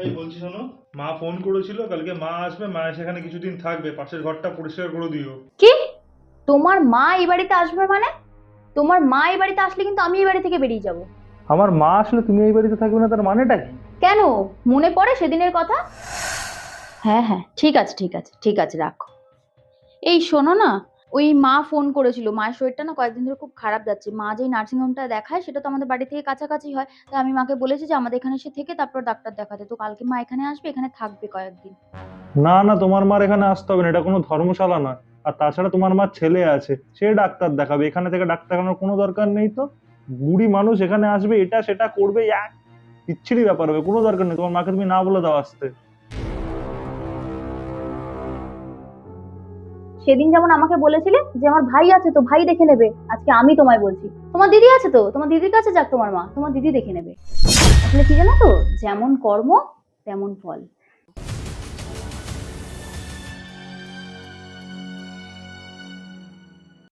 এই বলছি শোনো, মা ফোন করেছিল কালকে মা আসবে, মা সেখানে কিছুদিন থাকবে, পাশের ঘরটা পরিষ্কার করে দিও। কি? তোমার মা এই বাড়িতে আসবে মানে? তোমার মা এই বাড়িতে আসলে কিন্তু আমি এই বাড়ি থেকে বেরিয়ে যাব। আমার মা আসলে তুমি এই বাড়িতে থাকবে না, তার মানেটা কি? কেন? মনে পড়ে সেদিনের কথা? হ্যাঁ হ্যাঁ, ঠিক আছে ঠিক আছে ঠিক আছে, রাখো। এই শোনো না, ওই মা ফোন করেছিল, মায়ের শরীরটা না কয়েকদিন ধরে খুব খারাপ যাচ্ছে। মা যেই নার্সিং হোমটা দেখায় সেটা তো আমাদের বাড়ি থেকে কাছাকাছি হয়, তাই আমি মাকে বলেছি যে আমাদের এখানে এসে থেকে তারপর ডাক্তার দেখাতে। তো কালকে মা এখানে আসবে, এখানে থাকবে কয়েকদিন। না না, তোমার মার এখানে আসতে হবে না, এটা কোনো ধর্মশালা নয়। আর তাছাড়া তোমার মার ছেলে আছে, সে ডাক্তার দেখাবে, এখানে থেকে ডাক্তার দেখানোর কোনো দরকার নেই তো। বুড়ি মানুষ এখানে আসবে, এটা সেটা করবে, এক বিচ্ছিরি ব্যাপার হবে, কোনো দরকার নেই। তোমার মাকে তুমি না বলে দাও আসতে। সেদিন যেমন আমাকে বলেছিলে যে আমার ভাই আছে তো ভাই দেখে নেবে, আজকে আমি তোমায় বলছি তোমার দিদি আছে তো তোমার দিদির কাছে যাক তোমার মা, তোমার দিদি দেখে নেবে। আসলে কি জানো তো, যেমন কর্ম তেমন ফল।